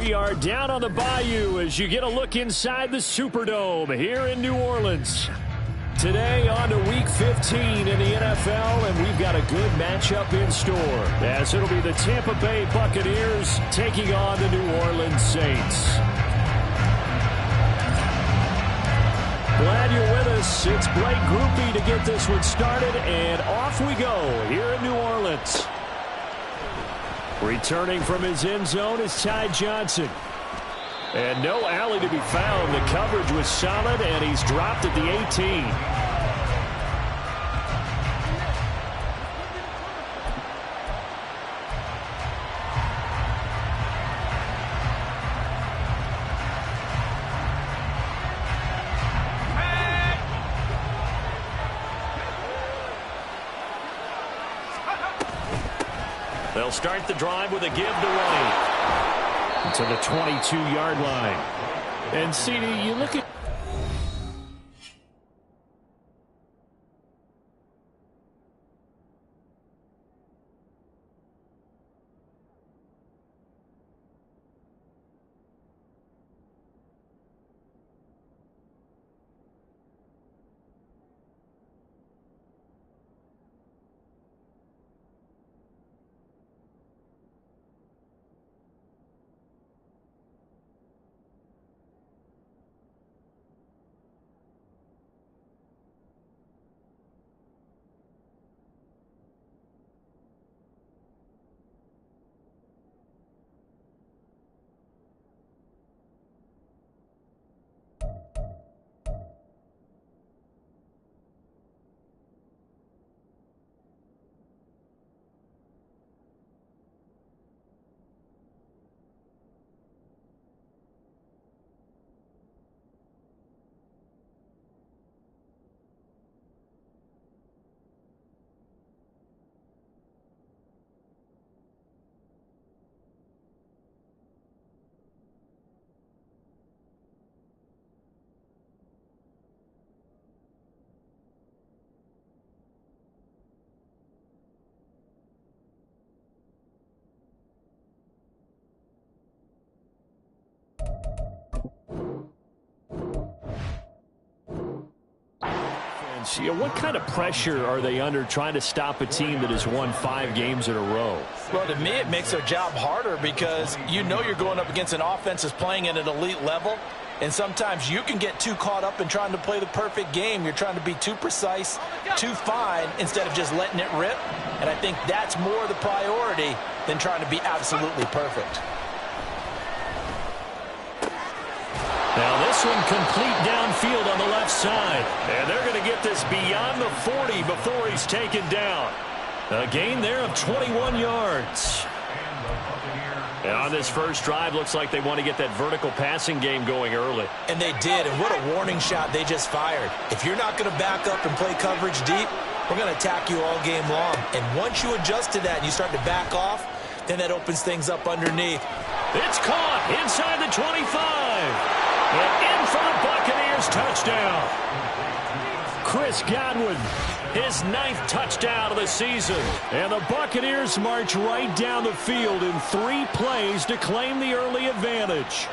We are down on the Bayou as you get a look inside the Superdome here in New Orleans. Today on to Week 15 in the NFL, and we've got a good matchup in store, as it'll be the Tampa Bay Buccaneers taking on the New Orleans Saints. Glad you're with us. It's Blake Groupie to get this one started, and off we go here in New Orleans. Returning from his end zone is Ty Johnson. And no alley to be found. The coverage was solid, and he's dropped at the 18. They'll start the drive with a give to White to the 22-yard line. And CD, you look at what kind of pressure are they under trying to stop a team that has won 5 games in a row? Well, to me, it makes their job harder because you know you're going up against an offense that's playing at an elite level, and sometimes you can get too caught up in trying to play the perfect game. You're trying to be too precise, too fine, instead of just letting it rip, and I think that's more the priority than trying to be absolutely perfect. Now this one complete downfield on the left side. And they're going to get this beyond the 40 before he's taken down. A gain there of 21 yards. And on this first drive, looks like they want to get that vertical passing game going early. And they did, and what a warning shot they just fired. If you're not going to back up and play coverage deep, we're going to attack you all game long. And once you adjust to that and you start to back off, then that opens things up underneath. It's caught inside the 25. And in for the Buccaneers touchdown. Chris Godwin, his 9th touchdown of the season. And the Buccaneers march right down the field in 3 plays to claim the early advantage.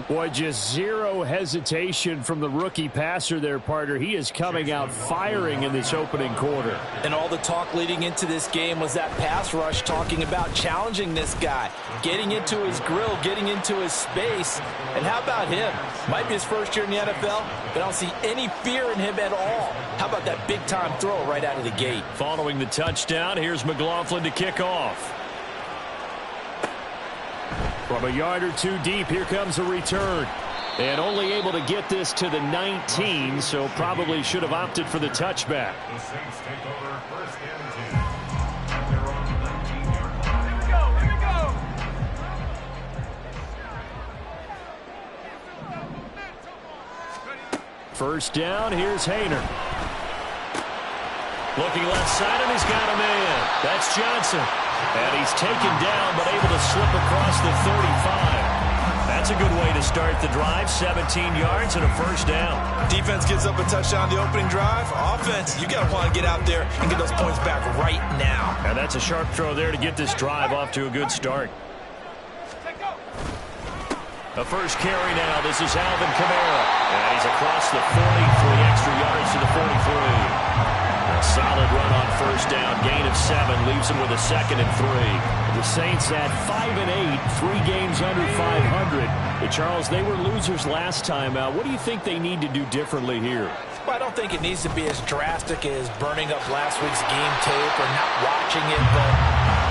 Boy, just zero hesitation from the rookie passer there, partner. He is coming out firing in this opening quarter. And all the talk leading into this game was that pass rush talking about challenging this guy, getting into his grill, getting into his space. And how about him? Might be his first year in the NFL, but I don't see any fear in him at all. How about that big-time throw right out of the gate? Following the touchdown, here's McLaughlin to kick off. From a yard or 2 deep, here comes a return. And only able to get this to the 19, so probably should have opted for the touchback. The Saints take over first and 10. They're on the 19-yard line. Here we go. First down, here's Hayner. Looking left side, and he's got a man. That's Johnson. And he's taken down, but able to slip across the 35. That's a good way to start the drive. 17 yards and a first down. Defense gets up a touchdown the opening drive. Offense, you got to want to get out there and get those points back right now. And that's a sharp throw there to get this drive off to a good start. The first carry now. This is Alvin Kamara. And he's across the 43 extra yards to the 43. A solid run on first down. Gain of 7. Leaves him with a 2nd and 3. The Saints at 5-8, 3 games under 500. But Charles, they were losers last time out. What do you think they need to do differently here? Well, I don't think it needs to be as drastic as burning up last week's game tape or not watching it, but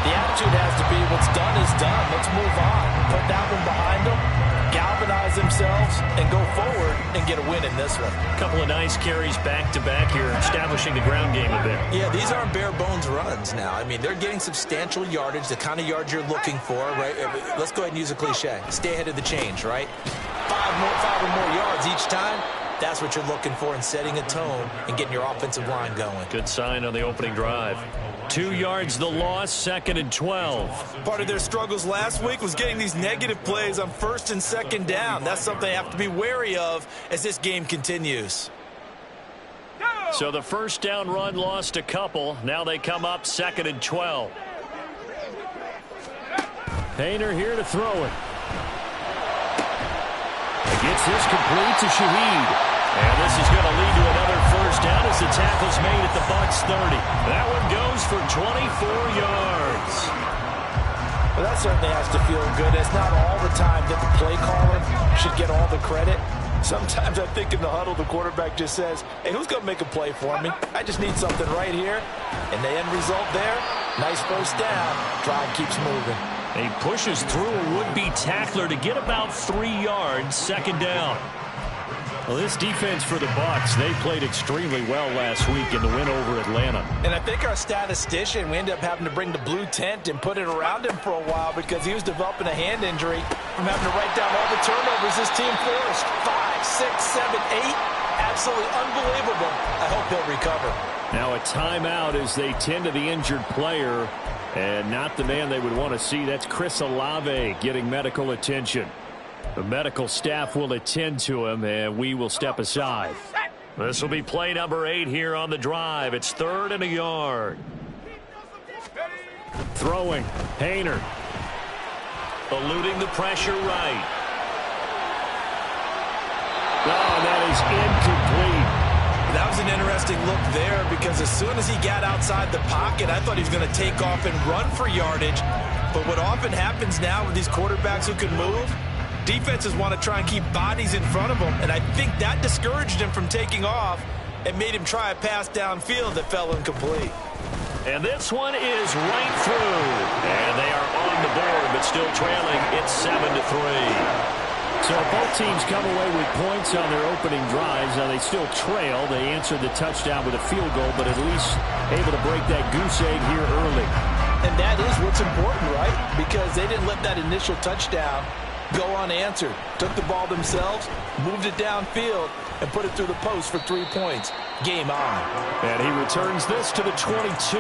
the attitude has to be what's done is done. Let's move on. Put that one behind them, galvanize themselves, and go forward and get a win in this one. A couple of nice carries back-to-back here, establishing the ground game a bit. Yeah, these aren't bare-bones runs now. I mean, they're getting substantial yardage, the kind of yards you're looking for, right? Let's go ahead and use a cliche. Stay ahead of the change, right? 5 or more yards each time. That's what you're looking for in setting a tone and getting your offensive line going. Good sign on the opening drive. 2 yards the loss, 2nd and 12. Part of their struggles last week was getting these negative plays on 1st and 2nd down. That's something they have to be wary of as this game continues. So the first down run lost a couple. Now they come up 2nd and 12. Hayner here to throw it. Gets this complete to Shaheed. And this is going to lead to another first down as the tackle's made at the Bucs 30. That one goes for 24 yards. Well, that certainly has to feel good. It's not all the time that the play caller should get all the credit. Sometimes I think in the huddle, the quarterback just says, hey, who's going to make a play for me? I just need something right here. And the end result there, nice first down. Drive keeps moving. He pushes through a would-be tackler to get about 3 yards, 2nd down. Well, this defense for the Bucs, they played extremely well last week in the win over Atlanta. And I think our statistician, we ended up having to bring the blue tent and put it around him for a while because he was developing a hand injury from having to write down all the turnovers this team forced. 5, 6, 7, 8. Absolutely unbelievable. I hope he'll recover. Now a timeout as they tend to the injured player, and not the man they would want to see. That's Chris Olave getting medical attention. The medical staff will attend to him, and we will step aside. This will be play number 8 here on the drive. It's 3rd and a yard. Throwing. Hayner. Eluding the pressure right. Oh, that is incomplete. That was an interesting look there because as soon as he got outside the pocket, I thought he was going to take off and run for yardage. But what often happens now with these quarterbacks who can move, defenses want to try and keep bodies in front of them, and I think that discouraged him from taking off and made him try a pass downfield that fell incomplete. And this one is right through. And they are on the board, but still trailing. It's 7-3. So both teams come away with points on their opening drives. Now they still trail. They answered the touchdown with a field goal, but at least able to break that goose egg here early. And that is what's important, right? Because they didn't let that initial touchdown go unanswered. Took the ball themselves, moved it downfield, and put it through the post for 3 points. Game on. And he returns this to the 22.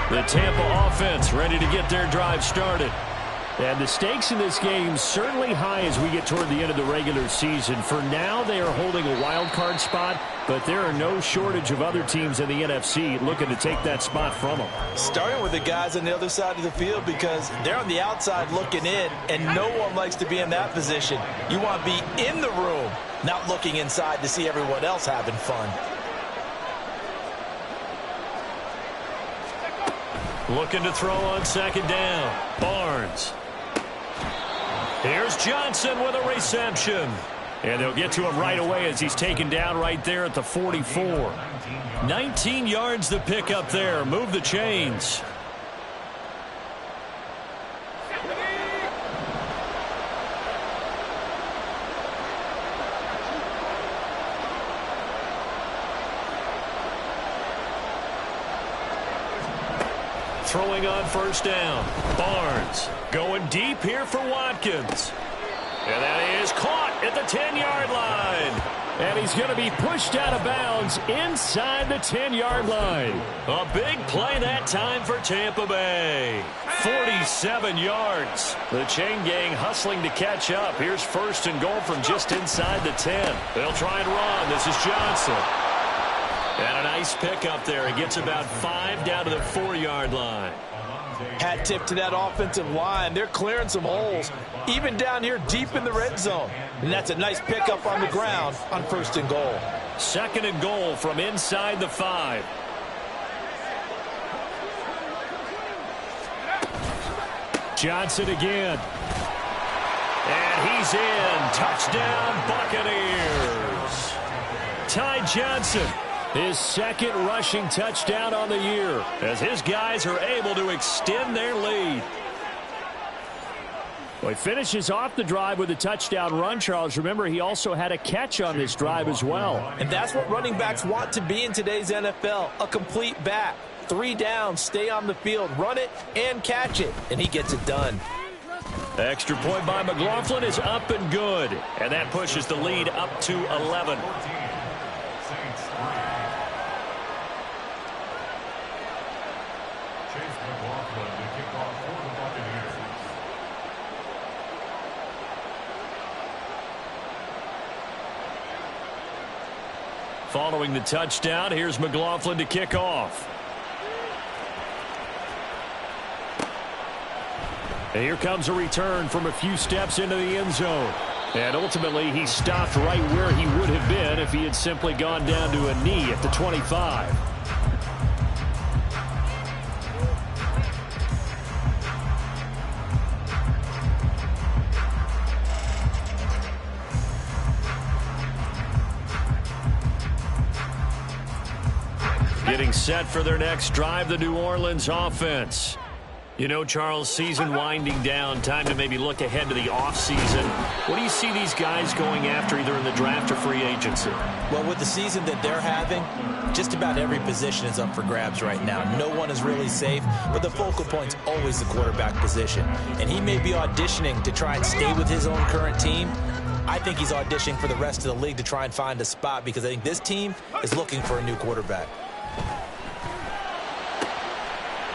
The Tampa offense ready to get their drive started. And the stakes in this game certainly high as we get toward the end of the regular season. For now, they are holding a wild card spot, but there are no shortage of other teams in the NFC looking to take that spot from them. Starting with the guys on the other side of the field because they're on the outside looking in, and no one likes to be in that position. You want to be in the room, not looking inside to see everyone else having fun. Looking to throw on 2nd down. Barnes. Here's Johnson with a reception. And they'll get to him right away as he's taken down right there at the 44. 19 yards to pick up there. Move the chains. Throwing on 1st down. Barnes going deep here for Watkins. And that is caught at the 10-yard line. And he's going to be pushed out of bounds inside the 10-yard line. A big play that time for Tampa Bay. 47 yards. The chain gang hustling to catch up. Here's 1st and goal from just inside the 10. They'll try and run. This is Johnson. And a nice pickup there. He gets about 5 down to the 4-yard line. Hat tip to that offensive line. They're clearing some holes, even down here deep in the red zone. And that's a nice pickup on the ground on 1st and goal. 2nd and goal from inside the 5. Johnson again. And he's in. Touchdown, Buccaneers. Ty Johnson, his 2nd rushing touchdown on the year, as his guys are able to extend their lead. Well, he finishes off the drive with a touchdown run, Charles. Remember, he also had a catch on this drive as well. And that's what running backs want to be in today's NFL, a complete back. 3 downs, stay on the field, run it, and catch it. And he gets it done. The extra point by McLaughlin is up and good. And that pushes the lead up to 11. Following the touchdown, here's McLaughlin to kick off. And here comes a return from a few steps into the end zone. And ultimately, he stopped right where he would have been if he had simply gone down to a knee at the 25. Getting set for their next drive, the New Orleans offense. You know, Charles, season winding down, time to maybe look ahead to the offseason. What do you see these guys going after either in the draft or free agency? Well, with the season that they're having, just about every position is up for grabs right now. No one is really safe, but the focal point's always the quarterback position. And he may be auditioning to try and stay with his own current team. I think he's auditioning for the rest of the league to try and find a spot because I think this team is looking for a new quarterback.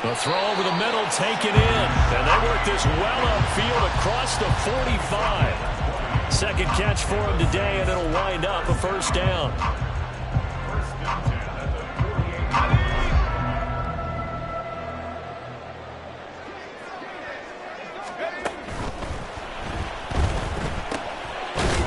The throw over the middle, taken in. And they work this well upfield across the 45. 2nd catch for him today, and it'll wind up a 1st down.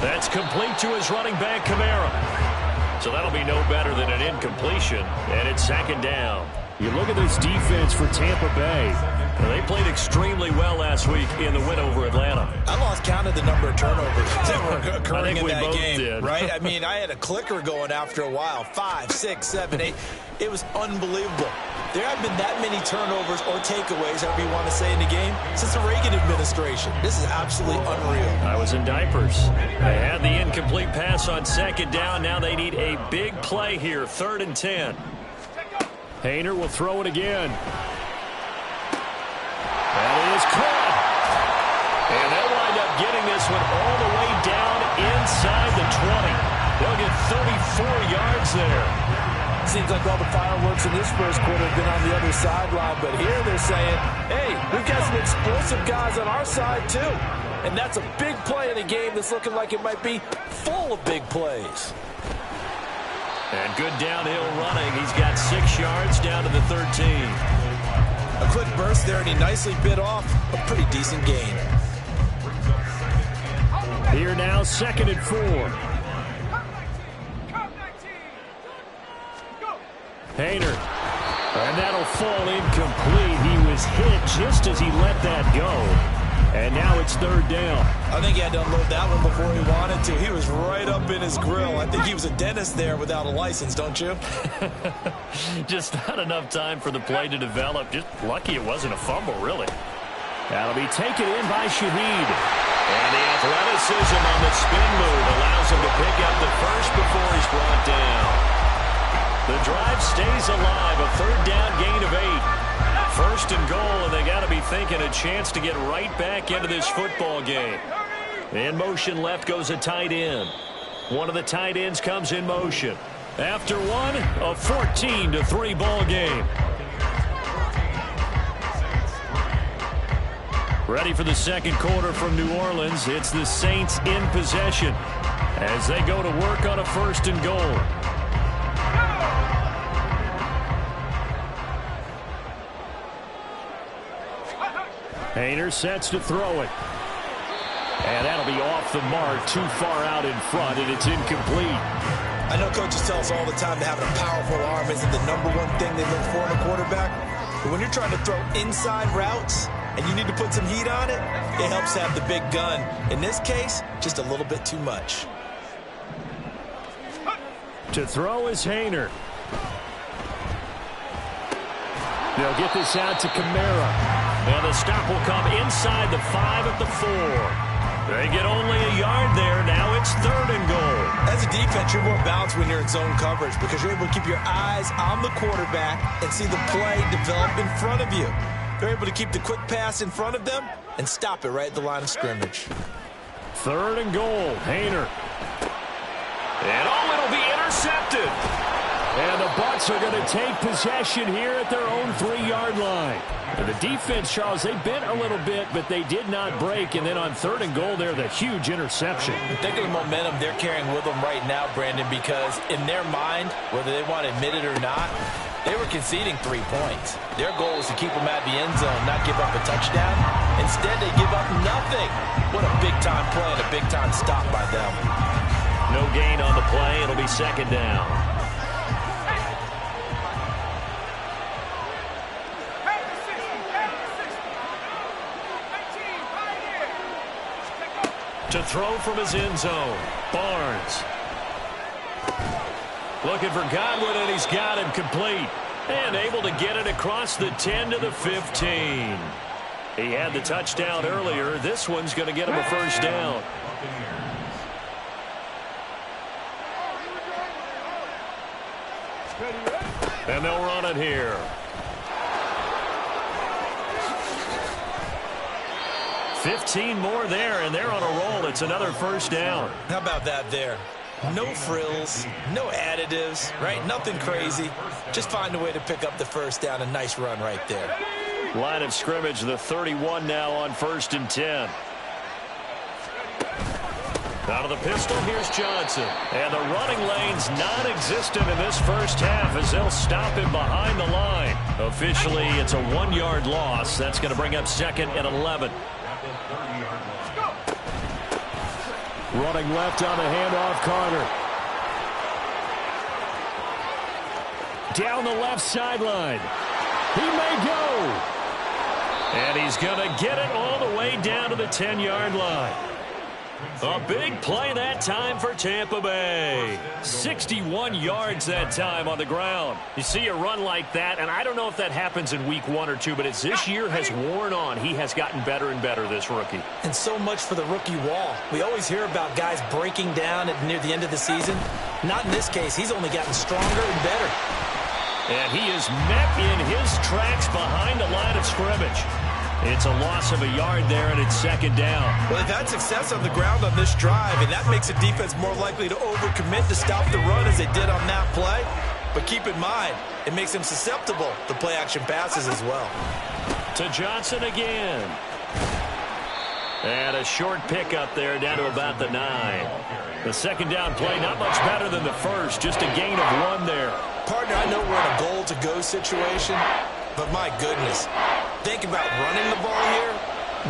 That's complete to his running back, Kamara. So that'll be no better than an incompletion, and it's 2nd down. You look at this defense for Tampa Bay. Well, they played extremely well last week in the win over Atlanta. I lost count of the number of turnovers that were occurring in that game, did. right? I mean, I had a clicker going after a while. 5, 6, 7, 8. It was unbelievable. There haven't been that many turnovers or takeaways, however you want to say, in the game since the Reagan administration. This is absolutely unreal. I was in diapers. They had the incomplete pass on 2nd down. Now they need a big play here, 3rd and 10. Hayner will throw it again. That is caught. And they'll wind up getting this one all the way down inside the 20. They'll get 34 yards there. Seems like all the fireworks in this first quarter have been on the other sideline, but here they're saying, hey, we've got some explosive guys on our side too. And that's a big play in a game that's looking like it might be full of big plays. And good downhill running. He's got 6 yards down to the 13. A quick burst there, and he nicely bit off a pretty decent gain. Here now, 2nd and 4. Hayner. And that'll fall incomplete. He was hit just as he let that go. And now it's 3rd down. I think he had to unload that one before he wanted to. He was right up in his grill. I think he was a dentist there without a license, don't you? Just not enough time for the play to develop. Just lucky it wasn't a fumble, really. That'll be taken in by Shaheed. And the athleticism on the spin move allows him to pick up the first before he's brought down. The drive stays alive, a 3rd down gain of 8. 1st and goal, and they got to be thinking a chance to get right back into this football game. In motion left goes a tight end. One of the tight ends comes in motion. After one, a 14-3 ball game. Ready for the second quarter from New Orleans. It's the Saints in possession as they go to work on a 1st and goal. Hayner sets to throw it. And that'll be off the mark, too far out in front, and it's incomplete. I know coaches tell us all the time that having a powerful arm isn't the #1 thing they look for in a quarterback. But when you're trying to throw inside routes and you need to put some heat on it, it helps have the big gun. In this case, just a little bit too much. To throw is Hayner. They'll get this out to Kamara. And the stop will come inside the 5 at the 4. They get only a yard there. Now it's 3rd and goal. As a defense, you're more balanced when you're in zone coverage because you're able to keep your eyes on the quarterback and see the play develop in front of you. They're able to keep the quick pass in front of them and stop it right at the line of scrimmage. 3rd and goal. Hayner. And it'll be intercepted. And the Bucs are going to take possession here at their own 3-yard line. And the defense, Charles, they bent a little bit, but they did not break. And then on 3rd and goal there, the huge interception. Think of the momentum they're carrying with them right now, Brandon, because in their mind, whether they want to admit it or not, they were conceding 3 points. Their goal was to keep them at the end zone, not give up a touchdown. Instead, they give up nothing. What a big-time play and a big-time stop by them. No gain on the play. It'll be 2nd down. To throw from his end zone, Barnes. Looking for Godwin, and he's got him complete. And able to get it across the 10 to the 15. He had the touchdown earlier. This one's going to get him a 1st down. And they'll run it here. 15 more there, and they're on a roll. It's another 1st down. How about that there? No frills, no additives, right? Nothing crazy. Just find a way to pick up the 1st down. A nice run right there. Line of scrimmage, the 31 now on 1st and 10. Out of the pistol, here's Johnson. And the running lane's non-existent in this 1st half as they'll stop him behind the line. Officially, it's a 1-yard loss. That's going to bring up 2nd and 11. Running left on the handoff, Carter. Down the left sideline. He may go. And he's going to get it all the way down to the 10-yard line. A big play that time for Tampa Bay. 61 yards that time on the ground. You see a run like that, and I don't know if that happens in week 1 or 2, but as this year has worn on, he has gotten better and better, this rookie. And so much for the rookie wall. We always hear about guys breaking down near the end of the season. Not in this case. He's only gotten stronger and better. And he is met in his tracks behind the line of scrimmage. It's a loss of a yard there, and it's 2nd down. Well, they've had success on the ground on this drive, and that makes a defense more likely to overcommit to stop the run as they did on that play. But keep in mind, it makes them susceptible to play-action passes as well. To Johnson again. And a short pickup there down to about the 9. The 2nd down play, not much better than the first, just a gain of 1 there. Partner, I know we're in a goal-to-go situation, but my goodness, think about running the ball here.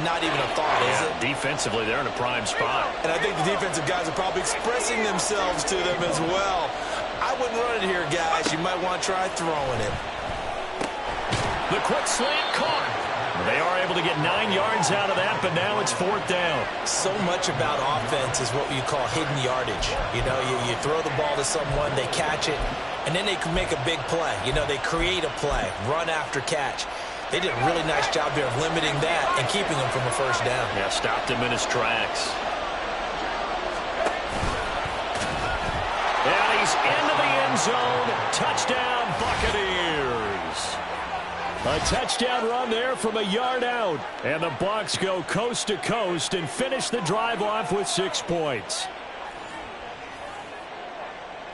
Not even a thought, is it? Defensively, they're in a prime spot. And I think the defensive guys are probably expressing themselves to them as well. I wouldn't run it here, guys. You might want to try throwing it. The quick slant caught. They are able to get 9 yards out of that, but now it's 4th down. So much about offense is what you call hidden yardage. You know, you throw the ball to someone, they catch it, and then they can make a big play. You know, they create a play, run after catch. They did a really nice job there of limiting that and keeping him from a 1st down. Yeah, stopped him in his tracks. And he's into the end zone. Touchdown, Buccaneers. A touchdown run there from a yard out. And the Bucs go coast to coast and finish the drive off with 6 points.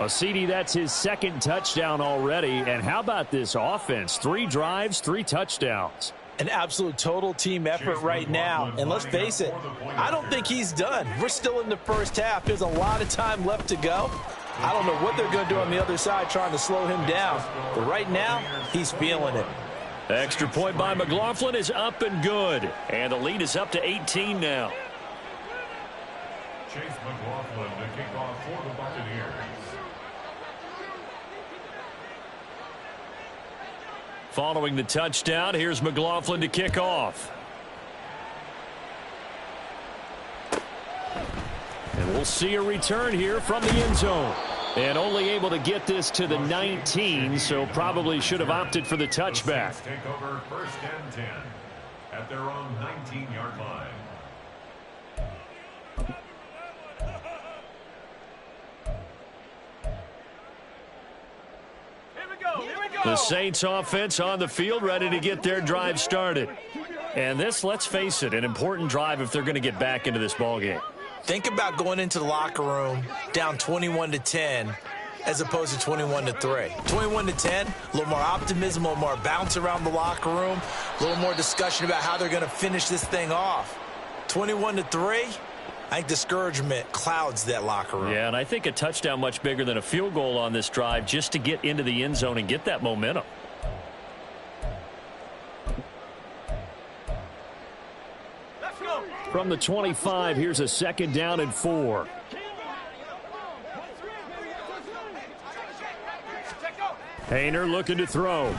Well, CD, that's his second touchdown already. And how about this offense? 3 drives, 3 touchdowns. An absolute total team effort right now. And let's face it, I don't think he's done. We're still in the first half. There's a lot of time left to go. I don't know what they're going to do on the other side trying to slow him down. But right now, he's feeling it. Extra point by McLaughlin is up and good. And the lead is up to 18 now. Chase McLaughlin to kick off for the Buccaneers. Following the touchdown, here's McLaughlin to kick off. And we'll see a return here from the end zone. And only able to get this to the 19, so probably should have opted for the touchback. The Saints take over 1st and 10 at their own 19-yard line. The Saints offense on the field, ready to get their drive started. And this, let's face it, an important drive if they're going to get back into this ballgame. Think about going into the locker room down 21-10 as opposed to 21-3. 21-10, a little more optimism, a little more bounce around the locker room, a little more discussion about how they're going to finish this thing off. 21-3, I think discouragement clouds that locker room. Yeah, and I think a touchdown much bigger than a field goal on this drive just to get into the end zone and get that momentum. From the 25, here's a 2nd down and 4. Hayner looking to throw.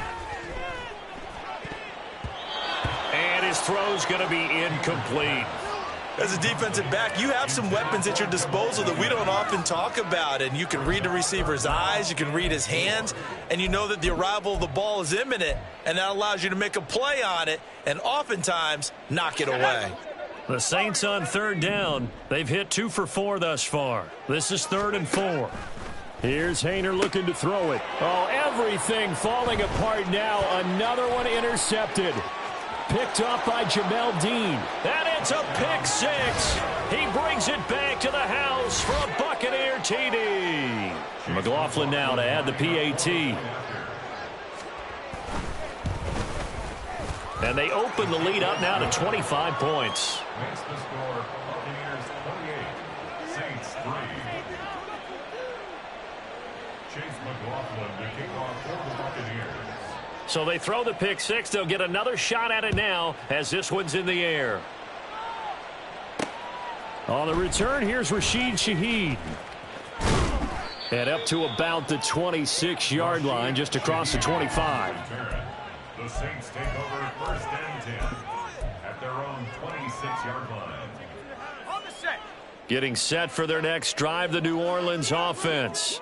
And his throw's going to be incomplete. As a defensive back, you have some weapons at your disposal that we don't often talk about. And you can read the receiver's eyes, you can read his hands, and you know that the arrival of the ball is imminent. And that allows you to make a play on it and oftentimes knock it away. The Saints on 3rd down. They've hit 2 for 4 thus far. This is 3rd and 4. Here's Hayner looking to throw it. Oh, everything falling apart now. Another one intercepted. Picked off by Jamel Dean. And it's a pick 6. He brings it back to the house for a Buccaneer TD. McLaughlin now to add the PAT. And they open the lead up now to 25 points. Makes the score Buccaneers 28, Saints 3. Chase McLaughlin to kick off for the Buccaneers. So they throw the pick 6. They'll get another shot at it now as this one's in the air. On the return, here's Rashid Shaheed. And up to about the 26-yard line, just across the 25. The Saints take over 1st and 10 at their own 26-yard line. Getting set for their next drive, the New Orleans offense.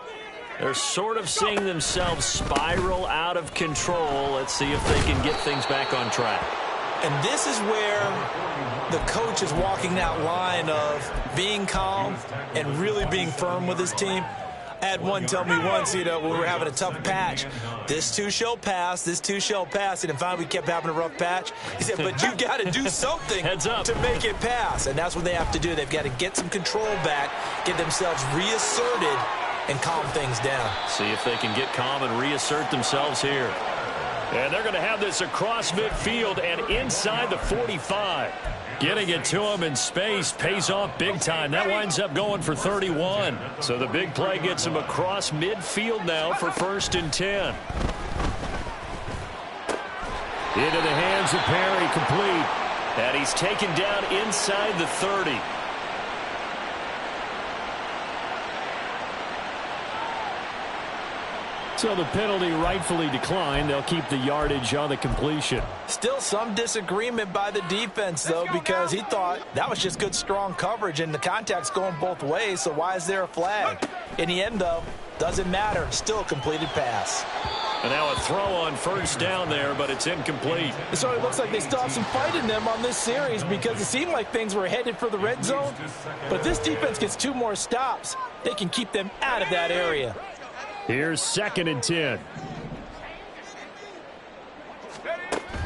They're sort of seeing themselves spiral out of control. Let's see if they can get things back on track. And this is where the coach is walking that line of being calm and really being firm with his team. I had one tell me once, when we were having a tough patch, this too shall pass, this too shall pass. And finally we kept having a rough patch. He said, but you got to do something to make it pass. And that's what they have to do. They've got to get some control back, get themselves reasserted, and calm things down. See if they can get calm and reassert themselves here. And they're going to have this across midfield and inside the 45. Getting it to him in space pays off big time. That winds up going for 31. So the big play gets him across midfield now for 1st and 10. Into the hands of Perry, complete. And he's taken down inside the 30. So the penalty rightfully declined. They'll keep the yardage on the completion. Still some disagreement by the defense, though, because he thought that was just good, strong coverage, and the contact's going both ways, so why is there a flag? In the end, though, doesn't matter. Still a completed pass. And now a throw on 1st down there, but it's incomplete. So it looks like they still have some fight in them on this series because it seemed like things were headed for the red zone. But this defense gets 2 more stops. They can keep them out of that area. Here's 2nd and 10.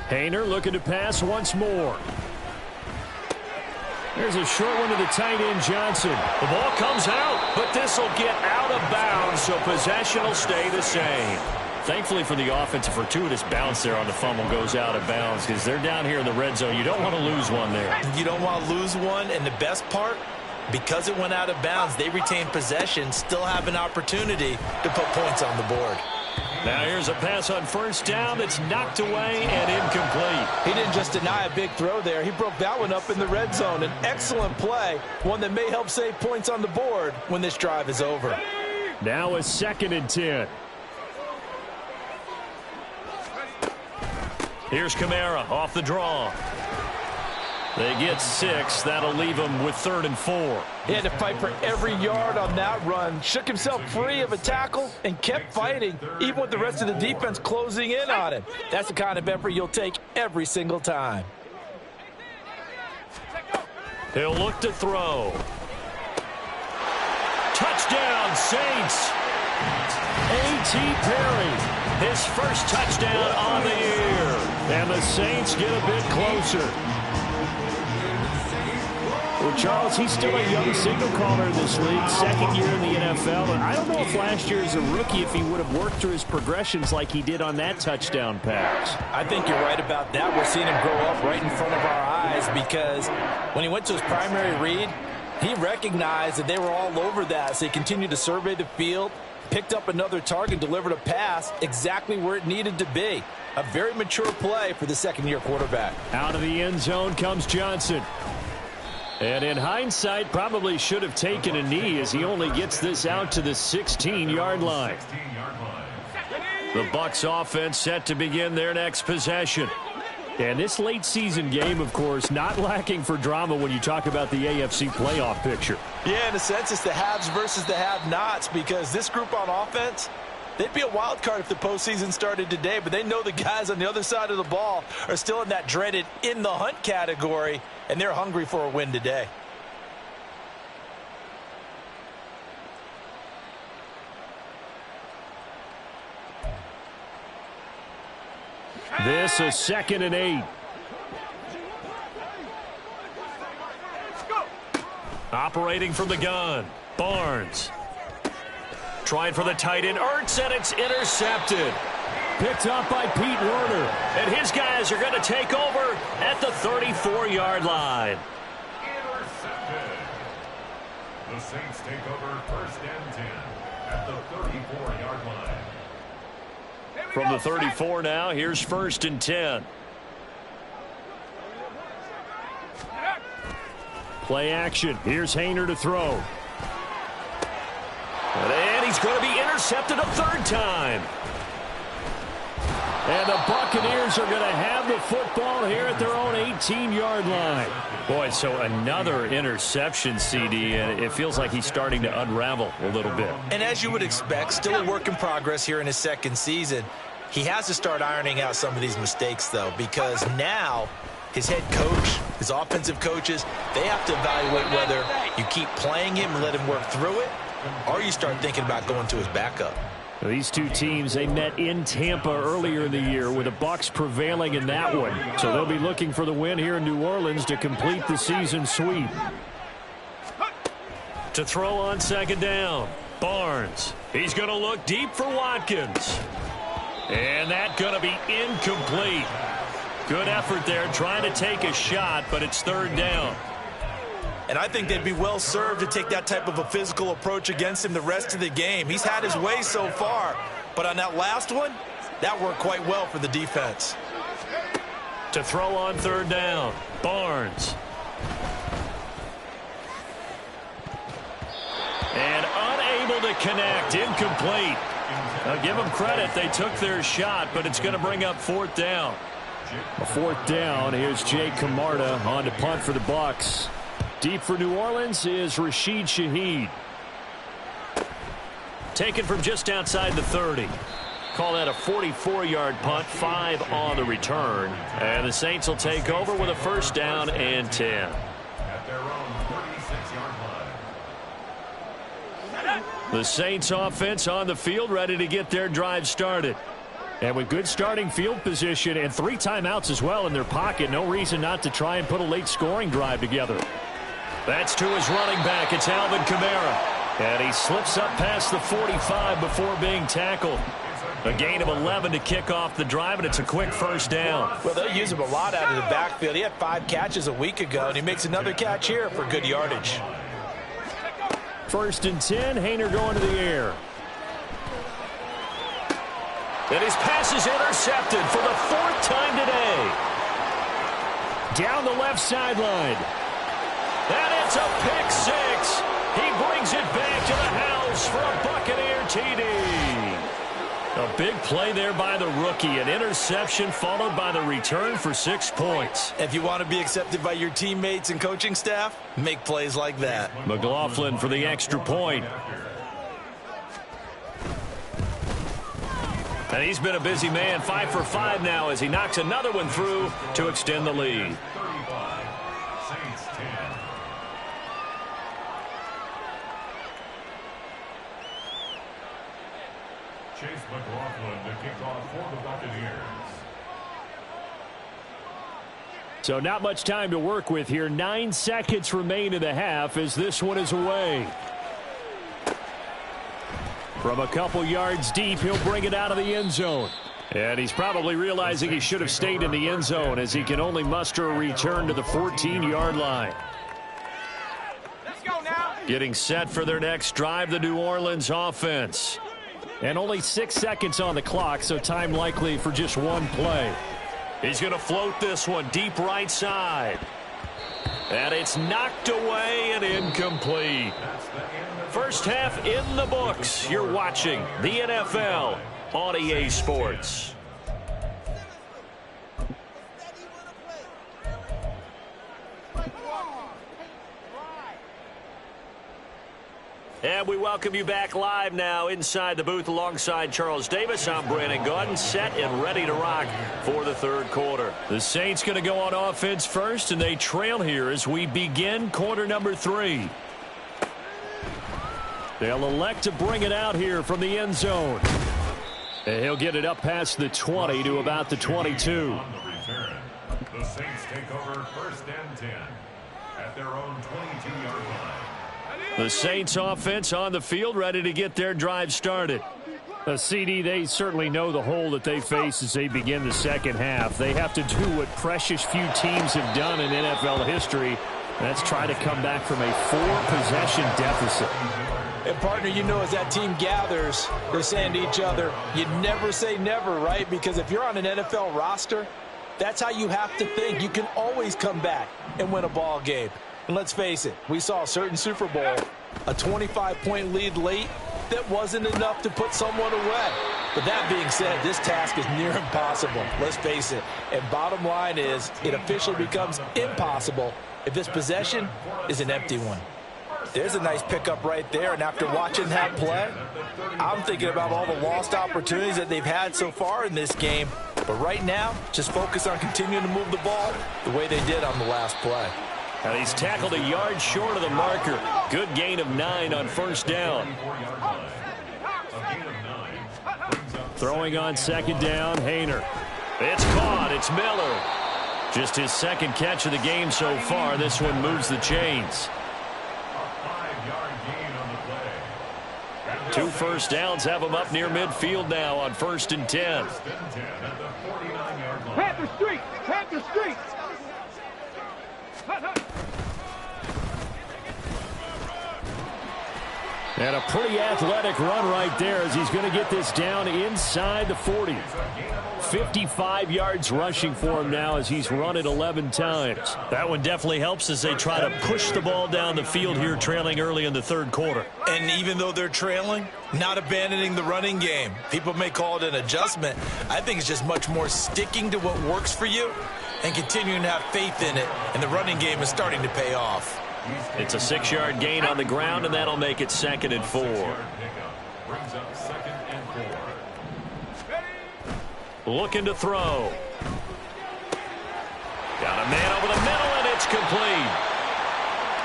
Hayner looking to pass once more. There's a short one to the tight end, Johnson. The ball comes out, but this will get out of bounds, so possession will stay the same. Thankfully for the offense, a fortuitous bounce there on the fumble goes out of bounds because they're down here in the red zone. You don't want to lose one there. You don't want to lose one, and the best part, because it went out of bounds, they retain possession, still have an opportunity to put points on the board. Now here's a pass on first down that's knocked away and incomplete. He didn't just deny a big throw there. He broke that one up in the red zone. An excellent play, one that may help save points on the board when this drive is over. Now a 2nd and 10. Here's Kamara off the draw. They get 6. That'll leave them with 3rd and 4. He had to fight for every yard on that run. Shook himself free of a tackle and kept fighting, even with the rest of the defense closing in on him. That's the kind of effort you'll take every single time. He'll look to throw. Touchdown, Saints. A.T. Perry, his first touchdown on the year. And the Saints get a bit closer. Well, Charles, he's still a young signal caller in this league, 2nd year in the NFL. And I don't know if last year as a rookie, if he would have worked through his progressions like he did on that touchdown pass. I think you're right about that. We're seeing him grow up right in front of our eyes because when he went to his primary read, he recognized that they were all over that. So he continued to survey the field, picked up another target, delivered a pass exactly where it needed to be. A very mature play for the 2nd-year quarterback. Out of the end zone comes Johnson. And in hindsight, probably should have taken a knee as he only gets this out to the 16-yard line. The Bucs offense set to begin their next possession. And this late season game, of course, not lacking for drama when you talk about the AFC playoff picture. Yeah, in a sense, it's the haves versus the have-nots because this group on offense, they'd be a wild card if the postseason started today, but they know the guys on the other side of the ball are still in that dreaded in-the-hunt category, and they're hungry for a win today. This is 2nd and 8. Operating from the gun, Barnes. Trying for the tight end, Ertz, and it's intercepted. Picked up by Pete Werner. And his guys are going to take over at the 34-yard line. Intercepted. The Saints take over 1st and 10 at the 34-yard line. From the 34 now, here's 1st and 10. Play action. Here's Haener to throw. And he's going to be intercepted a 3rd time. And the Buccaneers are going to have the football here at their own 18-yard line. Boy, so another interception, CD, and it feels like he's starting to unravel a little bit. And as you would expect, still a work in progress here in his 2nd season. He has to start ironing out some of these mistakes, though, because now his head coach, his offensive coaches, they have to evaluate whether you keep playing him and let him work through it, or you start thinking about going to his backup. These two teams, they met in Tampa earlier in the year with the Bucs prevailing in that one. So they'll be looking for the win here in New Orleans to complete the season sweep. To throw on 2nd down, Barnes. He's going to look deep for Watkins. And that's going to be incomplete. Good effort there trying to take a shot, but it's 3rd down. And I think they'd be well served to take that type of a physical approach against him the rest of the game. He's had his way so far, but on that last one, that worked quite well for the defense. To throw on 3rd down, Barnes. And unable to connect, incomplete. Now give them credit, they took their shot, but it's going to bring up 4th down. A 4th down, here's Jay Camarda on to punt for the Bucs. Deep for New Orleans is Rashid Shaheed. Taken from just outside the 30. Call that a 44-yard punt, 5 on the return. And the Saints will take over with a 1st down and 10. At their own 36-yard line. The Saints offense on the field, ready to get their drive started. And with good starting field position and 3 timeouts as well in their pocket, no reason not to try and put a late scoring drive together. That's to his running back. It's Alvin Kamara. And he slips up past the 45 before being tackled. A gain of 11 to kick off the drive, and it's a quick first down. Well, they'll use him a lot out of the backfield. He had 5 catches a week ago, and he makes another catch here for good yardage. First and 10, Haener going to the air. And his pass is intercepted for the 4th time today. Down the left sideline. And it's a pick 6. He brings it back to the house for a Buccaneer TD. A big play there by the rookie. An interception followed by the return for 6 points. If you want to be accepted by your teammates and coaching staff, make plays like that. McLaughlin for the extra point. And he's been a busy man. 5 for 5 now as he knocks another one through to extend the lead. Chase McLaughlin to kick off for the Buccaneers. So not much time to work with here. 9 seconds remain in the half as this one is away. From a couple yards deep, he'll bring it out of the end zone. And he's probably realizing he should have stayed in the end zone as he can only muster a return to the 14-yard line. Let's go now. Getting set for their next drive, the New Orleans offense. And only 6 seconds on the clock, so time likely for just one play. He's going to float this one deep right side. And it's knocked away and incomplete. First half in the books. You're watching the NFL on EA Sports. And we welcome you back live now inside the booth alongside Charles Davis. I'm Brandon Gaudin, set and ready to rock for the third quarter. The Saints going to go on offense first, and they trail here as we begin quarter number 3. They'll elect to bring it out here from the end zone. And he'll get it up past the 20 to about the 22. On the return, the Saints take over first and 10 at their own 22-yard line. The Saints offense on the field, ready to get their drive started. CD, they certainly know the hole that they face as they begin the second half. They have to do what precious few teams have done in NFL history. That's try to come back from a 4-possession deficit. And, partner, you know, as that team gathers, they're saying to each other, you never say never, right? Because if you're on an NFL roster, that's how you have to think. You can always come back and win a ball game. And let's face it, we saw a certain Super Bowl, a 25-point lead late that wasn't enough to put someone away. But that being said, this task is near impossible. Let's face it. And bottom line is, it officially becomes impossible if this possession is an empty one. There's a nice pickup right there, and after watching that play, I'm thinking about all the lost opportunities that they've had so far in this game. But right now, just focus on continuing to move the ball the way they did on the last play. And he's tackled a yard short of the marker. Good gain of 9 on first down. Throwing on second down, Haener. It's caught. It's Miller. Just his second catch of the game so far. This one moves the chains. 2 first downs have him up near midfield now on first and 10. Panther Street! Panther Street! And a pretty athletic run right there as he's going to get this down inside the 40. 55 yards rushing for him now as he's run it 11 times. That one definitely helps as they try to push the ball down the field here, trailing early in the third quarter. And even though they're trailing, not abandoning the running game. People may call it an adjustment. I think it's just much more sticking to what works for you and continuing to have faith in it. And the running game is starting to pay off. It's a 6-yard gain on the ground, and that'll make it 2nd and 4. Looking to throw. Got a man over the middle, and it's complete.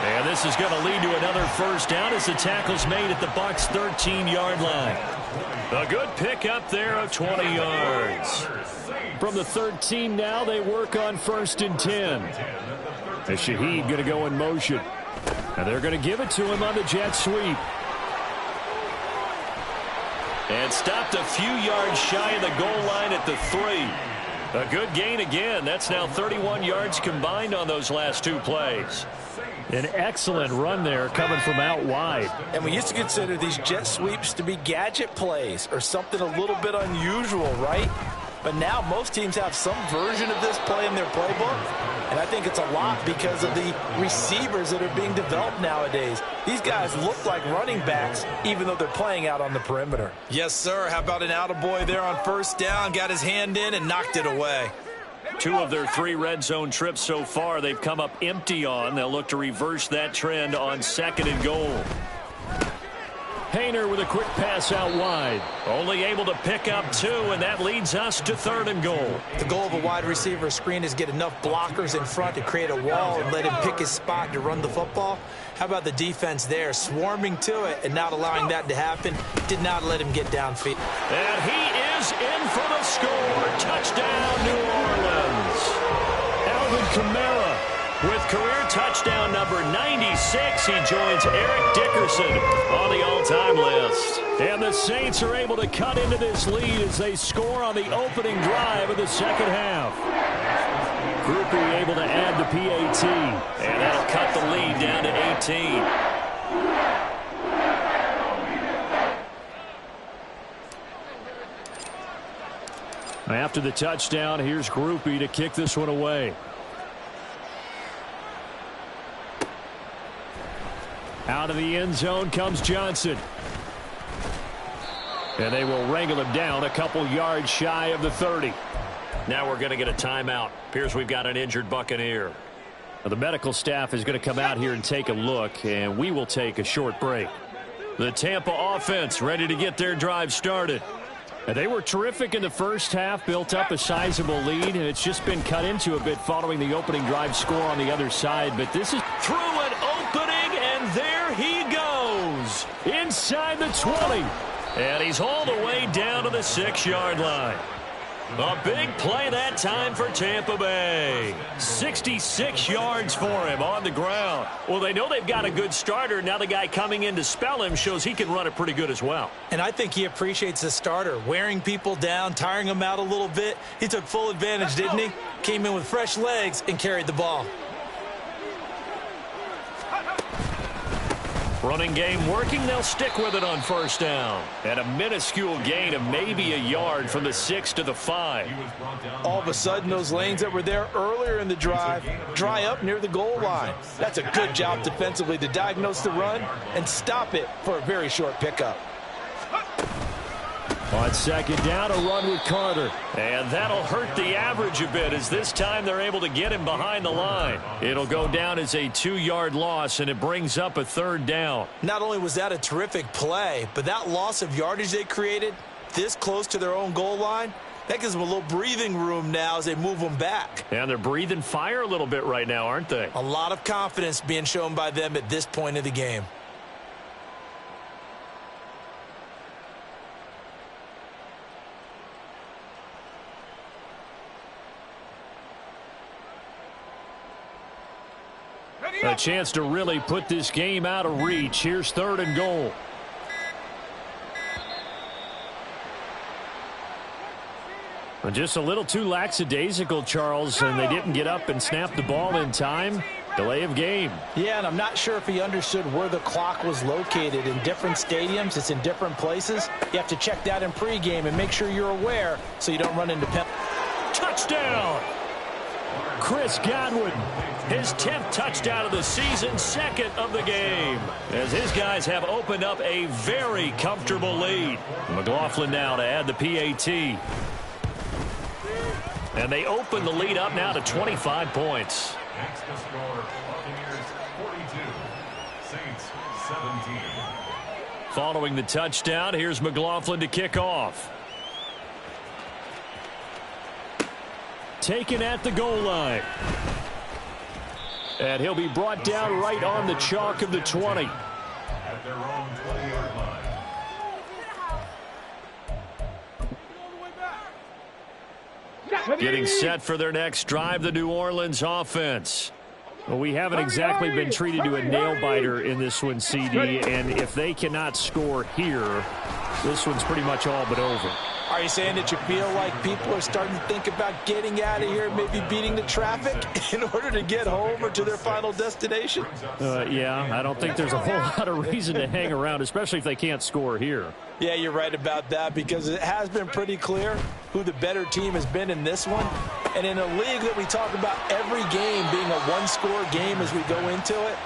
And this is going to lead to another first down as the tackle's made at the Bucs' 13-yard line. A good pickup there of 20 yards. From the 13 now, they work on first and 10. As Shaheed going to go in motion. And they're going to give it to him on the jet sweep. And stopped a few yards shy of the goal line at the 3. A good gain again. That's now 31 yards combined on those last 2 plays. An excellent run there coming from out wide. And we used to consider these jet sweeps to be gadget plays or something a little bit unusual, right? But now most teams have some version of this play in their playbook. And I think it's a lot because of the receivers that are being developed nowadays. These guys look like running backs even though they're playing out on the perimeter. Yes, sir. How about an attaboy there on first down? Got his hand in and knocked it away. 2 of their 3 red zone trips so far they've come up empty on. They'll look to reverse that trend on 2nd and goal. Hayner with a quick pass out wide. Only able to pick up 2, and that leads us to 3rd and goal. The goal of a wide receiver screen is get enough blockers in front to create a wall and let him pick his spot to run the football. How about the defense there, swarming to it and not allowing that to happen? Did not let him get downfield. And he is in for the score. Touchdown, New Orleans. Alvin Kamara with career touchdown number 96. He joins Eric Dickerson on the all-time list. And the Saints are able to cut into this lead as they score on the opening drive of the second half. Groupie able to add the PAT. And that'll cut the lead down to 18. After the touchdown, here's Groupie to kick this one away. Out of the end zone comes Johnson. And they will wrangle him down a couple yards shy of the 30. Now we're going to get a timeout. Appears we've got an injured Buccaneer. Now the medical staff is going to come out here and take a look, and we will take a short break. The Tampa offense ready to get their drive started. And they were terrific in the first half, built up a sizable lead, and it's just been cut into a bit following the opening drive score on the other side. But this is through an opening, and there he goes. Inside the 20. And he's all the way down to the 6-yard line. A big play that time for Tampa Bay. 66 yards for him on the ground. Well, they know they've got a good starter. Now the guy coming in to spell him shows he can run it pretty good as well. And I think he appreciates the starter, wearing people down, tiring them out a little bit. He took full advantage, didn't he? Came in with fresh legs and carried the ball. Running game working. They'll stick with it on first down. And a minuscule gain of maybe a yard from the 6 to the 5. All of a sudden, those lanes that were there earlier in the drive dry up near the goal line. That's a good job defensively to diagnose the run and stop it for a very short pickup. On second down, a run with Carter. And that'll hurt the average a bit as this time they're able to get him behind the line. It'll go down as a 2-yard loss, and it brings up a 3rd down. Not only was that a terrific play, but that loss of yardage they created this close to their own goal line, that gives them a little breathing room now as they move them back. And they're breathing fire a little bit right now, aren't they? A lot of confidence being shown by them at this point of the game. A chance to really put this game out of reach. Here's 3rd and goal. Just a little too lackadaisical, Charles, and they didn't get up and snap the ball in time. Delay of game. Yeah, and I'm not sure if he understood where the clock was located. In different stadiums, it's in different places. You have to check that in pregame and make sure you're aware so you don't run into penalties. Touchdown! Chris Godwin, his 10th touchdown of the season, 2nd of the game, as his guys have opened up a very comfortable lead. McLaughlin now to add the PAT. And they open the lead up now to 25 points. Next to score, Buccaneers 42, Saints 17. Following the touchdown, here's McLaughlin to kick off. Taken at the goal line. And he'll be brought down right on the chalk of the 20. At their own 20-yard line. Getting set for their next drive, the New Orleans offense. Well, we haven't exactly been treated to a nail-biter in this one, CD, and if they cannot score here, this one's pretty much all but over. Are you saying that you feel like people are starting to think about getting out of here, maybe beating the traffic in order to get home or to their final destination? Yeah, I don't think there's a whole lot of reason to hang around, especially if they can't score here. Yeah, you're right about that, because it has been pretty clear who the better team has been in this one. And in a league that we talk about every game being a one-score game as we go into it,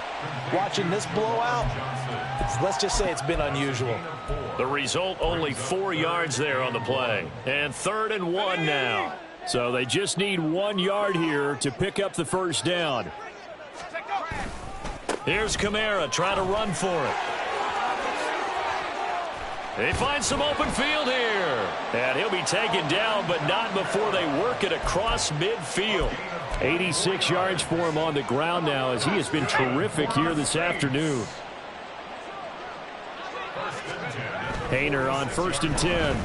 watching this blowout, let's just say it's been unusual. The result, only 4 yards there on the play. And 3rd and 1 now. So they just need 1 yard here to pick up the first down. Here's Kamara trying to run for it. They find some open field here. And he'll be taken down, but not before they work it across midfield. 86 yards for him on the ground now, as he has been terrific here this afternoon. Hayner on 1st and 10.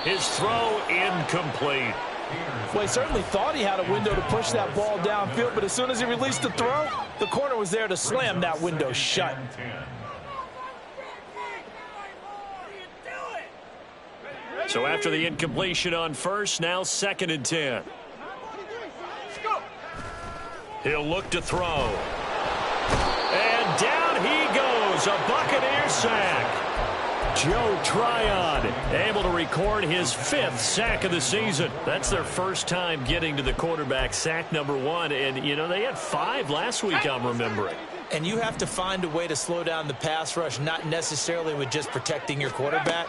His throw incomplete. Well, he certainly thought he had a window to push that ball downfield, but as soon as he released the throw, the corner was there to slam that window shut. So after the incompletion on 1st, now 2nd and 10. He'll look to throw. And down he goes, a Buccaneer sack. Joe Tryon able to record his 5th sack of the season. That's their first time getting to the quarterback, sack number 1. And, you know, they had 5 last week, I'm remembering. And you have to find a way to slow down the pass rush, not necessarily with just protecting your quarterback,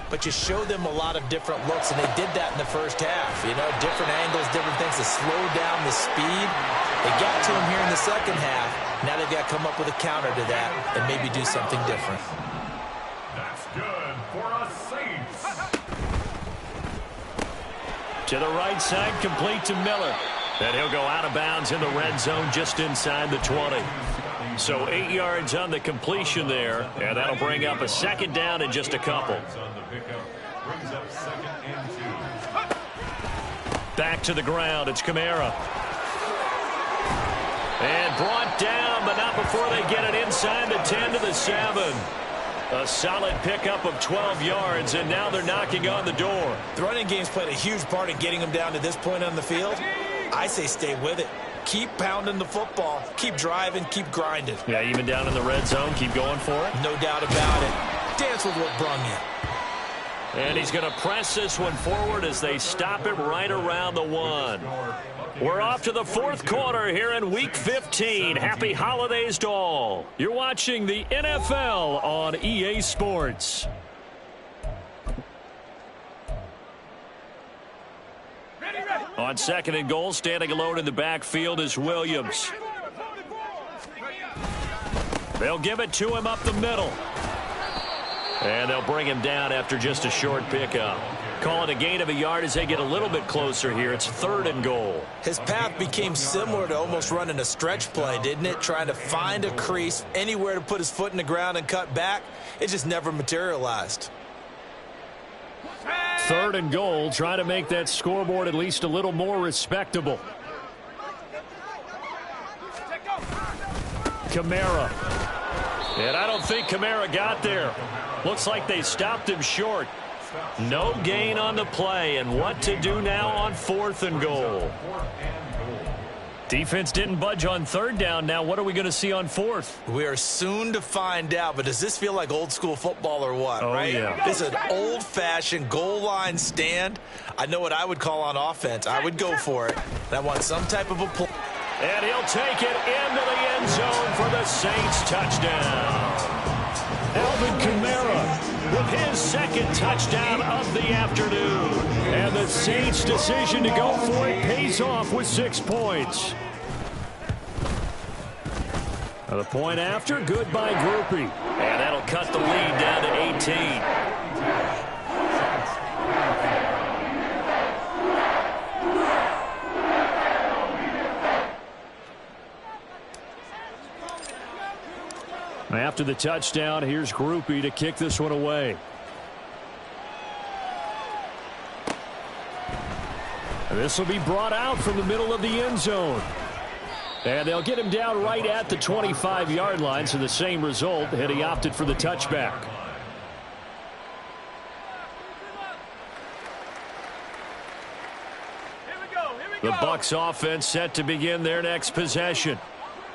but you show them a lot of different looks, and they did that in the first half. You know, different angles, different things to slow down the speed. They got to him here in the second half. Now they've got to come up with a counter to that and maybe do something different. That's good for a Saints. To the right side, complete to Miller. And he'll go out of bounds in the red zone just inside the 20. So 8 yards on the completion there, and that'll bring up a 2nd down in just a couple. Back to the ground, it's Kamara. And brought down, but not before they get it inside the 10 to the 7. A solid pickup of 12 yards, and now they're knocking on the door. The running game's played a huge part in getting them down to this point on the field. I say stay with it. Keep pounding the football. Keep driving. Keep grinding. Yeah, even down in the red zone, keep going for it. No doubt about it. Dance with what brung you. And he's going to press this one forward as they stop it right around the 1. We're off to the 4th quarter here in Week 15. Happy holidays to all. You're watching the NFL on EA Sports. On 2nd and goal, standing alone in the backfield is Williams. They'll give it to him up the middle. And they'll bring him down after just a short pickup. Call it a gain of a yard as they get a little bit closer here. It's 3rd and goal. His path became similar to almost running a stretch play, didn't it? Trying to find a crease, anywhere to put his foot in the ground and cut back. It just never materialized. 3rd and goal, try to make that scoreboard at least a little more respectable. Kamara. And I don't think Kamara got there. Looks like they stopped him short. No gain on the play, and what to do now on 4th and goal. Defense didn't budge on 3rd down. Now what are we going to see on 4th? We are soon to find out, but does this feel like old school football or what? Oh, right? yeah. This is an old-fashioned goal line stand. I know what I would call on offense. I would go for it. And I want some type of a play. And he'll take it into the end zone for the Saints touchdown. Alvin Kamara with his 2nd touchdown of the afternoon. And the Saints' decision to go for it pays off with 6 points. The point after, good by Groupie. And that'll cut the lead down to 18. After the touchdown, here's Groupie to kick this one away. And this will be brought out from the middle of the end zone. And they'll get him down right at the 25-yard line, so the same result had he opted for the touchback. The Bucs offense set to begin their next possession.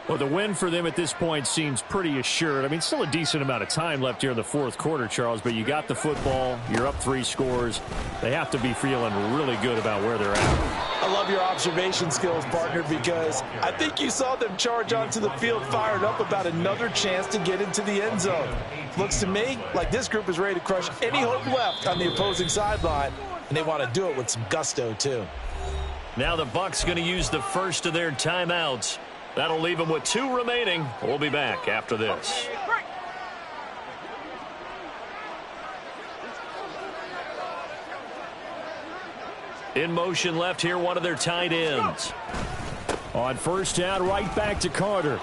Well, the win for them at this point seems pretty assured. I mean, still a decent amount of time left here in the fourth quarter, Charles, but you got the football. You're up 3 scores. They have to be feeling really good about where they're at. I love your observation skills, partner, because I think you saw them charge onto the field fired up about another chance to get into the end zone. Looks to me like this group is ready to crush any hope left on the opposing sideline, and they want to do it with some gusto, too. Now the Bucs going to use the first of their timeouts. That'll leave them with 2 remaining. We'll be back after this. In motion left here, one of their tight ends. On first down, right back to Carter.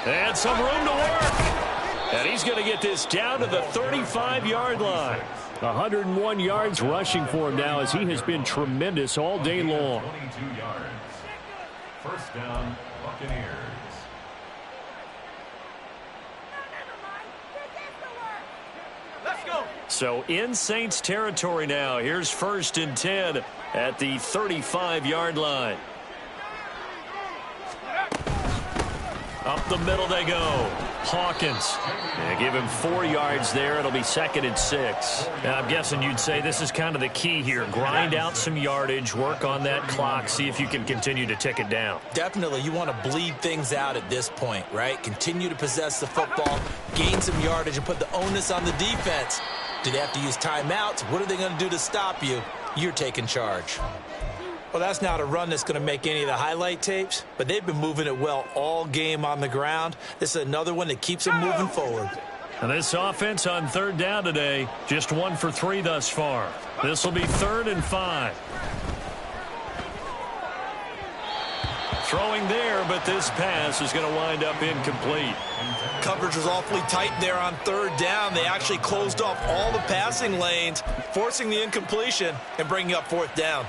And some room to work. And he's going to get this down to the 35-yard line. 101 yards rushing for him now, as he has been tremendous all day long. 22 yards. First down, Buccaneers. Let's go. So in Saints territory now. Here's 1st and 10 at the 35-yard line. Up the middle they go. Hawkins. They give him 4 yards there. It'll be 2nd and 6. Now, I'm guessing you'd say this is kind of the key here. Grind out some yardage, work on that clock, see if you can continue to tick it down. Definitely, you want to bleed things out at this point, right? Continue to possess the football, gain some yardage, and put the onus on the defense. Do they have to use timeouts? What are they going to do to stop you? You're taking charge. Well, that's not a run that's going to make any of the highlight tapes, but they've been moving it well all game on the ground. This is another one that keeps them moving forward. And this offense on 3rd down today, just 1 for 3 thus far. This will be 3rd and 5. Throwing there, but this pass is going to wind up incomplete. Coverage was awfully tight there on 3rd down. They actually closed off all the passing lanes, forcing the incompletion and bringing up 4th down.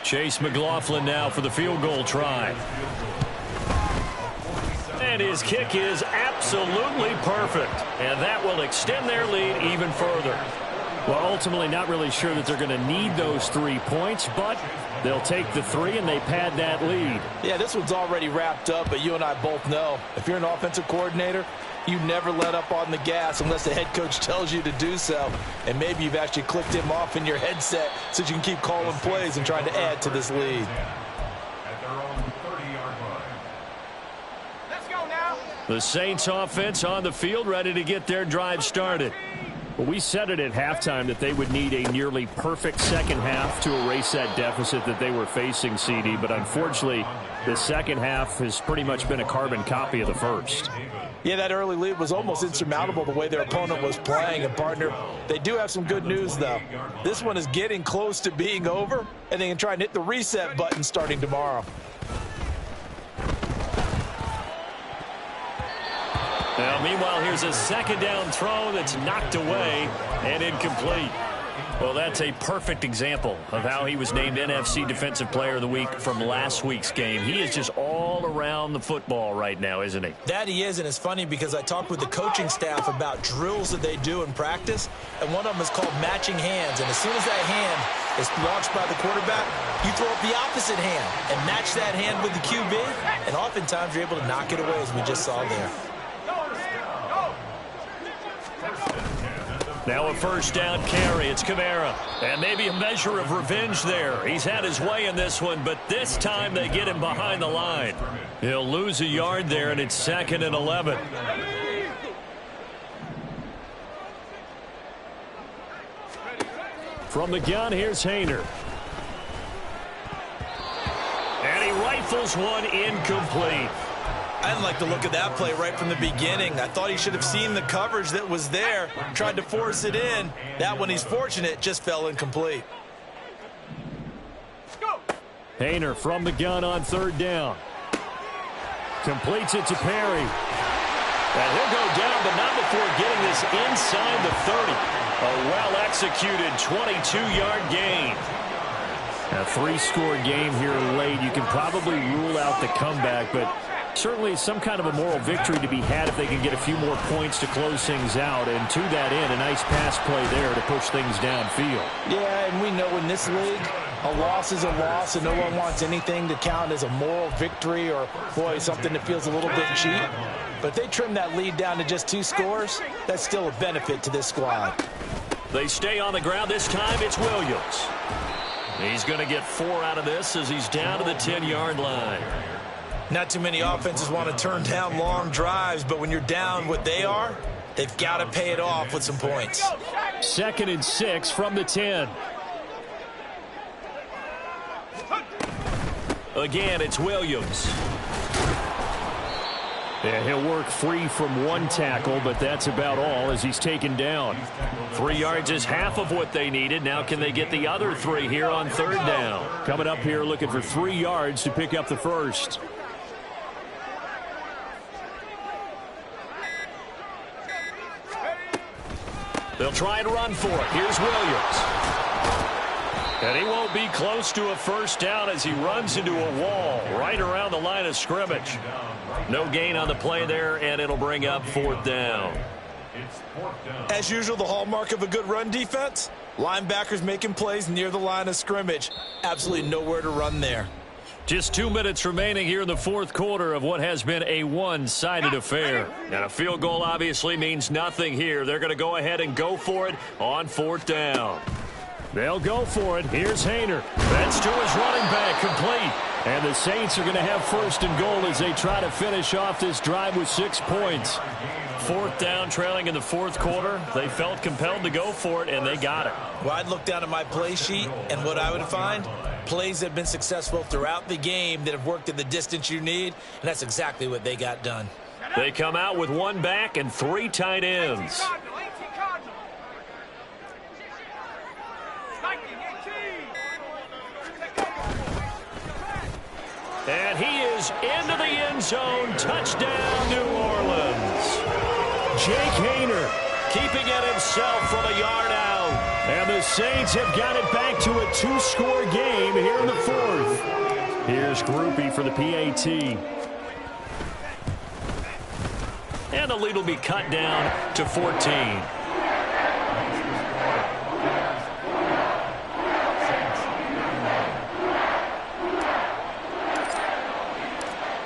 Chase McLaughlin now for the field goal try. And his kick is absolutely perfect. And that will extend their lead even further. Well, ultimately not really sure that they're going to need those 3 points, but they'll take the 3 and they pad that lead. Yeah, this one's already wrapped up, but you and I both know if you're an offensive coordinator, you never let up on the gas unless the head coach tells you to do so. And maybe you've actually clicked him off in your headset so you can keep calling plays and trying to add to this lead. At their own 30-yard line. Let's go now. The Saints offense on the field, ready to get their drive started. Well, we said it at halftime that they would need a nearly perfect second half to erase that deficit that they were facing, CD. But unfortunately, the second half has pretty much been a carbon copy of the first. Yeah, that early lead was almost insurmountable the way their opponent was playing. And, partner, they do have some good news, though. This one is getting close to being over, and they can try and hit the reset button starting tomorrow. Now, meanwhile, here's a 2nd down throw that's knocked away and incomplete. Well, that's a perfect example of how he was named NFC Defensive Player of the Week from last week's game. He is just all around the football right now, isn't he? That he is, and it's funny because I talked with the coaching staff about drills that they do in practice, and one of them is called matching hands. And as soon as that hand is launched by the quarterback, you throw up the opposite hand and match that hand with the QB, and oftentimes you're able to knock it away, as we just saw there. Now a 1st down carry. It's Kamara. And maybe a measure of revenge there. He's had his way in this one, but this time they get him behind the line. He'll lose a yard there, and it's 2nd and 11. From the gun, here's Hayner. And he rifles one incomplete. I didn't like the look of that play right from the beginning. I thought he should have seen the coverage that was there, tried to force it in. That one, he's fortunate, just fell incomplete. Hayner from the gun on 3rd down. Completes it to Perry. And he'll go down, but not before getting this inside the 30. A well-executed 22-yard gain. A 3-score game here late. You can probably rule out the comeback, but certainly some kind of a moral victory to be had if they can get a few more points to close things out. And to that end, a nice pass play there to push things downfield. Yeah, and we know in this league, a loss is a loss, and no one wants anything to count as a moral victory or, boy, something that feels a little bit cheap. But if they trim that lead down to just 2 scores, that's still a benefit to this squad. They stay on the ground. This time it's Williams. He's going to get 4 out of this as he's down to the 10-yard line. Not too many offenses want to turn down long drives, but when you're down what they are, they've got to pay it off with some points. 2nd and 6 from the 10. Again, it's Williams. Yeah, he'll work free from 1 tackle, but that's about all as he's taken down. 3 yards is half of what they needed. Now can they get the other 3 here on 3rd down? Coming up here looking for 3 yards to pick up the first. They'll try and run for it. Here's Williams. And he won't be close to a first down as he runs into a wall right around the line of scrimmage. No gain on the play there, and it'll bring up 4th down. As usual, the hallmark of a good run defense, linebackers making plays near the line of scrimmage. Absolutely nowhere to run there. Just 2 minutes remaining here in the 4th quarter of what has been a one-sided affair. And a field goal obviously means nothing here. They're going to go ahead and go for it on 4th down. They'll go for it. Here's Hayner. That's to his running back, complete. And the Saints are going to have 1st and goal as they try to finish off this drive with 6 points. 4th down, trailing in the 4th quarter. They felt compelled to go for it, and they got it. Well, I'd look down at my play sheet, and what I would find, plays that have been successful throughout the game that have worked in the distance you need, and that's exactly what they got done. They come out with 1 back and 3 tight ends. And he is into the end zone. Touchdown, New Orleans. Jake Hayner keeping it himself from a yard out. And the Saints have got it back to a 2-score game here in the 4th. Here's Groupie for the PAT. And the lead will be cut down to 14.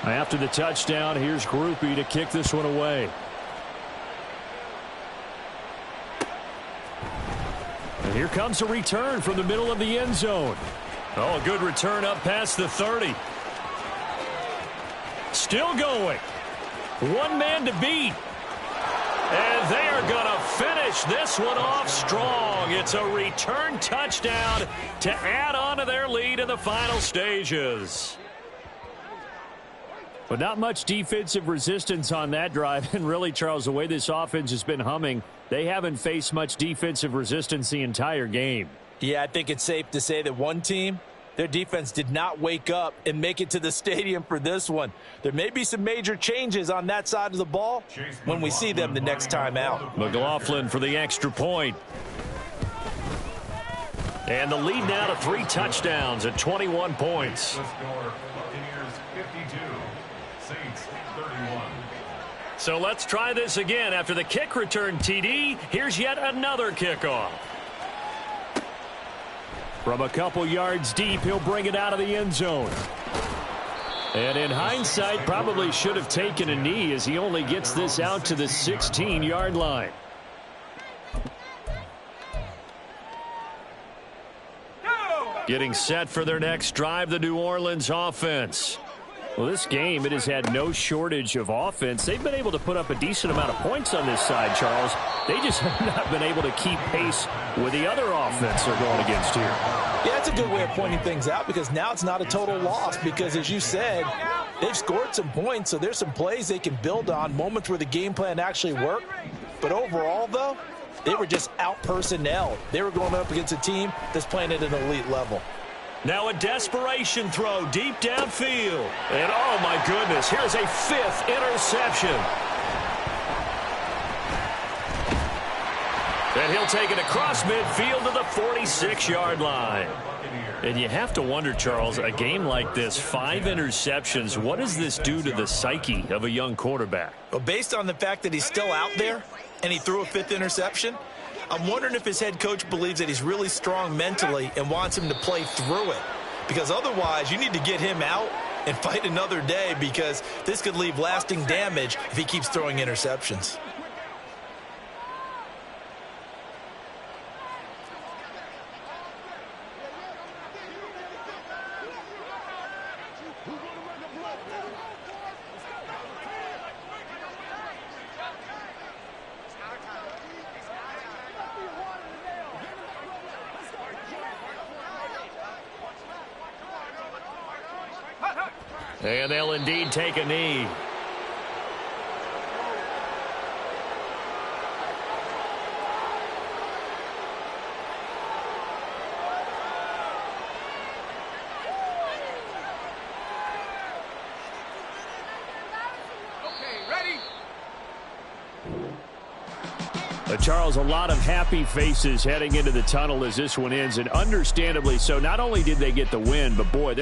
After the touchdown, here's Groupie to kick this one away. And here comes a return from the middle of the end zone. Oh, a good return up past the 30. Still going. 1 man to beat. And they are going to finish this one off strong. It's a return touchdown to add on to their lead in the final stages. But not much defensive resistance on that drive. And really, Charles, the way this offense has been humming, they haven't faced much defensive resistance the entire game. Yeah, I think it's safe to say that one team, their defense did not wake up and make it to the stadium for this one. There may be some major changes on that side of the ball when we see them the next time out. McLaughlin for the extra point. And the lead now to 3 touchdowns at 21 points. So let's try this again. After the kick return TD, here's yet another kickoff. From a couple yards deep, he'll bring it out of the end zone. And in hindsight, probably should have taken a knee as he only gets this out to the 16-yard line. Getting set for their next drive, the New Orleans offense. Well, this game, it has had no shortage of offense. They've been able to put up a decent amount of points on this side, Charles. They just have not been able to keep pace with the other offense they're going against here. Yeah, it's a good way of pointing things out because now it's not a total loss because, as you said, they've scored some points, so there's some plays they can build on, moments where the game plan actually worked. But overall, though, they were just out-personnel. They were going up against a team that's playing at an elite level. Now a desperation throw deep downfield. And oh my goodness, here's a 5th interception. And he'll take it across midfield to the 46-yard line. And you have to wonder, Charles, a game like this, 5 interceptions, what does this do to the psyche of a young quarterback? Well, based on the fact that he's still out there and he threw a 5th interception, I'm wondering if his head coach believes that he's really strong mentally and wants him to play through it. Because otherwise, you need to get him out and fight another day, because this could leave lasting damage if he keeps throwing interceptions. And they'll indeed take a knee. Charles, a lot of happy faces heading into the tunnel as this one ends, and understandably so. Not only did they get the win, but boy, they're